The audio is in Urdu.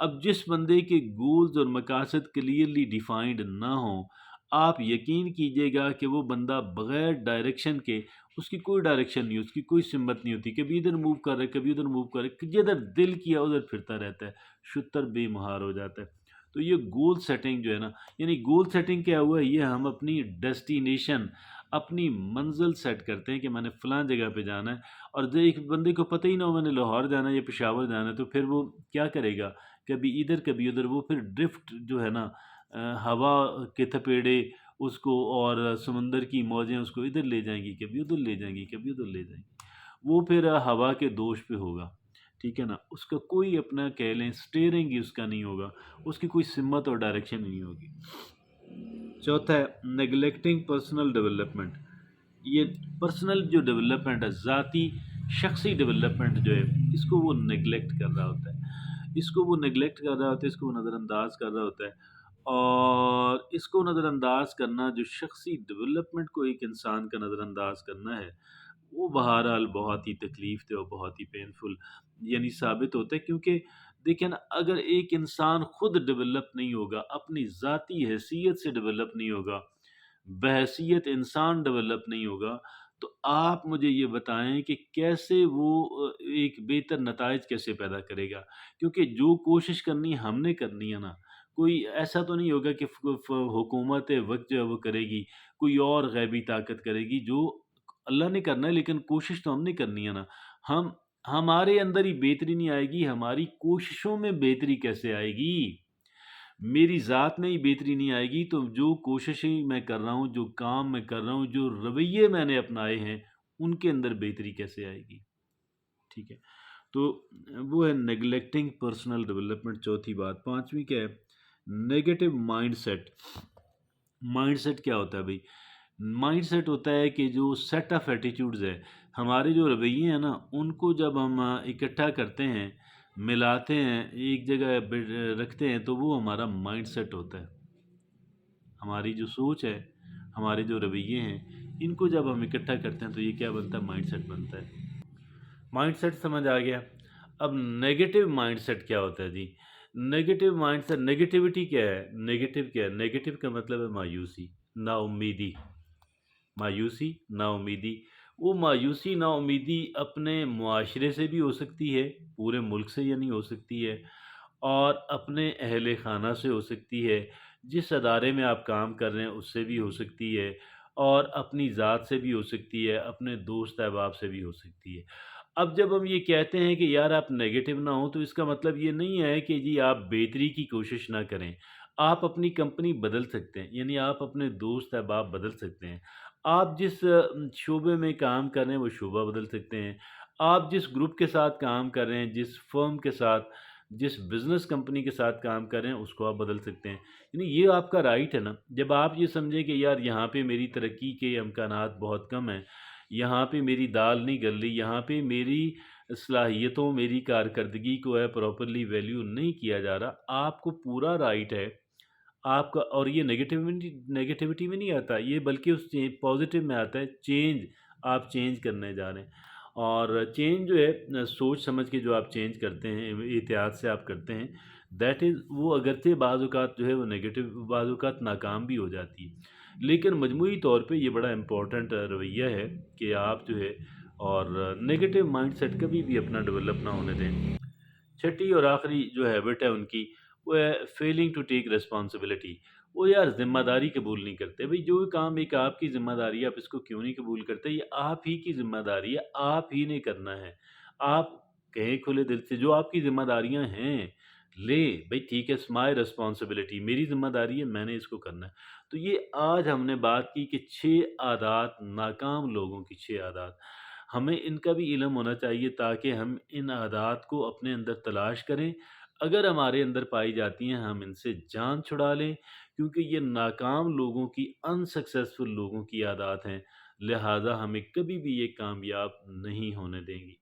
اب جس بندے کے گولز اور مقاصد کلیئرلی ڈیفائنڈ نہ ہوں، آپ یقین کیجئے گا کہ وہ بندہ بغیر ڈائریکشن کے، اس کی کوئی ڈائریکشن نہیں، اس کی کوئی سمت نہیں ہوتی، کبھی ادھر موو کر رہے کبھی ادھر موو کر رہے، جدھر دل کیا ادھر پھرتا رہتا ہے، شتر بے مہار ہو جاتا ہے۔ تو یہ گول سیٹنگ جو ہے نا، یعنی گول سیٹنگ کیا ہوا ہے، یہ ہم اپنی ڈیسٹینیشن، اپنی منزل سیٹ کرتے ہیں کہ میں نے فلاں جگہ پہ جانا ہے، اور جو ایک بندے کو پتہ ہی نہ ہو میں نے لاہور جانا ہے یا پشاور جانا ہے، تو پھر وہ کیا کرے گا، کبھی ادھر کبھی ادھر، وہ پھر ڈرفٹ جو ہے نا، ہوا کے تھپیڑے اس کو اور سمندر کی موجیں اس کو ادھر لے جائیں گی، کبھی ادھر لے جائیں گی، کبھی ادھر لے جائیں گی، وہ پھر ہوا کے دوش پہ ہوگا، ٹھیک ہے نا، اس کا کوئی اپنا کہہ لیں اسٹیئرنگ ہی اس کا نہیں ہوگا، اس کی کوئی سمت اور ڈائریکشن نہیں ہوگی۔ چوتھا ہے نگلیکٹنگ پرسنل ڈیولپمنٹ۔ یہ پرسنل جو ڈیولپمنٹ ہے، ذاتی شخصی ڈیولپمنٹ جو ہے، اس کو وہ نگلیکٹ کر رہا ہوتا ہے، اس کو وہ نگلیکٹ کر رہا ہوتا ہے، اس کو وہ نظر انداز کر رہا ہوتا ہے، اور اس کو نظر انداز کرنا، جو شخصی ڈیولپمنٹ کو ایک انسان کا نظر انداز کرنا ہے، وہ بہرحال بہت ہی تکلیف دہ اور بہت ہی پینفل یعنی ثابت ہوتا ہے، کیونکہ دیکھیں نا، اگر ایک انسان خود ڈیولپ نہیں ہوگا، اپنی ذاتی حیثیت سے ڈیولپ نہیں ہوگا، بحیثیت انسان ڈیولپ نہیں ہوگا، تو آپ مجھے یہ بتائیں کہ کیسے وہ ایک بہتر نتائج کیسے پیدا کرے گا؟ کیونکہ جو کوشش کرنی ہم نے کرنی ہے نا، کوئی ایسا تو نہیں ہوگا کہ حکومت وقت جو ہے وہ کرے گی، کوئی اور غیبی طاقت کرے گی، جو اللہ نے کرنا ہے، لیکن کوشش تو ہم نے کرنی ہے نا۔ ہم ہمارے اندر ہی بہتری نہیں آئے گی، ہماری کوششوں میں بہتری کیسے آئے گی؟ میری ذات میں ہی بہتری نہیں آئے گی، تو جو کوششیں میں کر رہا ہوں، جو کام میں کر رہا ہوں، جو رویے میں نے اپنائے ہیں، ان کے اندر بہتری کیسے آئے گی؟ ٹھیک ہے، تو وہ ہے نیگلیکٹنگ پرسنل ڈیولپمنٹ، چوتھی بات۔ پانچویں کیا ہے؟ Negative mindset. Mindset کیا ہوتا ہے بھائی؟ مائنڈ سیٹ ہوتا ہے کہ جو سیٹ آف ایٹیٹیوڈز ہے، ہمارے جو رویے ہیں نا، ان کو جب ہم اکٹھا کرتے ہیں، ملاتے ہیں، ایک جگہ رکھتے ہیں، تو وہ ہمارا مائنڈ سیٹ ہوتا ہے۔ ہماری جو سوچ ہے، ہمارے جو رویے ہیں، ان کو جب ہم اکٹھا کرتے ہیں تو یہ کیا بنتا ہے؟ مائنڈ سیٹ بنتا ہے۔ مائنڈ سیٹ سمجھ آ گیا؟ اب نیگیٹو مائنڈ سیٹ کیا ہوتا ہے جی؟ نیگیٹو مائنڈ سیٹ، نیگیٹیوٹی کیا ہے؟ نیگیٹو کیا ہے؟ نیگیٹو کا مطلب ہے مایوسی، نا امیدی، مایوسی، نا امیدی۔ وہ مایوسی، نا امیدی اپنے معاشرے سے بھی ہو سکتی ہے، پورے ملک سے یعنی ہو سکتی ہے، اور اپنے اہل خانہ سے ہو سکتی ہے، جس ادارے میں آپ کام کر رہے ہیں اس سے بھی ہو سکتی ہے، اور اپنی ذات سے بھی ہو سکتی ہے، اپنے دوست احباب سے بھی ہو سکتی ہے۔ اب جب ہم یہ کہتے ہیں کہ یار آپ نیگیٹو نہ ہوں، تو اس کا مطلب یہ نہیں ہے کہ جی آپ بہتری کی کوشش نہ کریں۔ آپ اپنی کمپنی بدل سکتے ہیں، یعنی آپ اپنے دوست احباب بدل سکتے ہیں، آپ جس شعبے میں کام کر رہے ہیں وہ شعبہ بدل سکتے ہیں، آپ جس گروپ کے ساتھ کام کر رہے ہیں، جس فرم کے ساتھ، جس بزنس کمپنی کے ساتھ کام کر رہے ہیں، اس کو آپ بدل سکتے ہیں، یعنی یہ آپ کا رائٹ ہے نا۔ جب آپ یہ سمجھیں کہ یار یہاں پہ میری ترقی کے امکانات بہت کم ہیں، یہاں پہ میری دال نہیں گل رہی، یہاں پہ میری صلاحیتوں، میری کارکردگی کو ہے پراپرلی ویلیو نہیں کیا جا رہا، آپ کو پورا رائٹ ہے آپ کا۔ اور یہ نیگیٹیوٹی میں نہیں آتا یہ، بلکہ اس پازیٹیو میں آتا ہے، چینج، آپ چینج کرنے جا رہے ہیں، اور چینج جو ہے سوچ سمجھ کے جو آپ چینج کرتے ہیں، احتیاط سے آپ کرتے ہیں، دیٹ از، وہ اگرچہ بعض اوقات جو ہے وہ نیگیٹو، بعض اوقات ناکام بھی ہو جاتی ہے، لیکن مجموعی طور پہ یہ بڑا امپورٹنٹ رویہ ہے کہ آپ جو ہے اور نیگیٹو مائنڈ سیٹ کبھی بھی اپنا ڈیولپ نہ ہونے دیں۔ چھٹی اور آخری جو ہیبٹ ہے ان کی، وہ ہے فیلنگ ٹو ٹیک ریسپانسبلٹی۔ وہ یار ذمہ داری قبول نہیں کرتے بھئی، جو کام ایک آپ کی ذمہ داری ہے، آپ اس کو کیوں نہیں قبول کرتے؟ یہ آپ ہی کی ذمہ داری ہے، آپ ہی نے کرنا ہے۔ آپ کہیں کھلے دل سے جو آپ کی ذمہ داریاں ہیں، لے بھئی، ٹھیک ہے، مائی ریسپانسبلٹی، میری ذمہ داری ہے، میں نے اس کو کرنا ہے۔ تو یہ آج ہم نے بات کی کہ 6 عادات، ناکام لوگوں کی 6 عادات، ہمیں ان کا بھی علم ہونا چاہیے تاکہ ہم ان عادات کو اپنے اندر تلاش کریں، اگر ہمارے اندر پائی جاتی ہیں ہم ان سے جان چھڑا لیں، کیونکہ یہ ناکام لوگوں کی، انسکسیسفل لوگوں کی عادات ہیں، لہٰذا ہمیں کبھی بھی یہ کامیاب نہیں ہونے دیں گی۔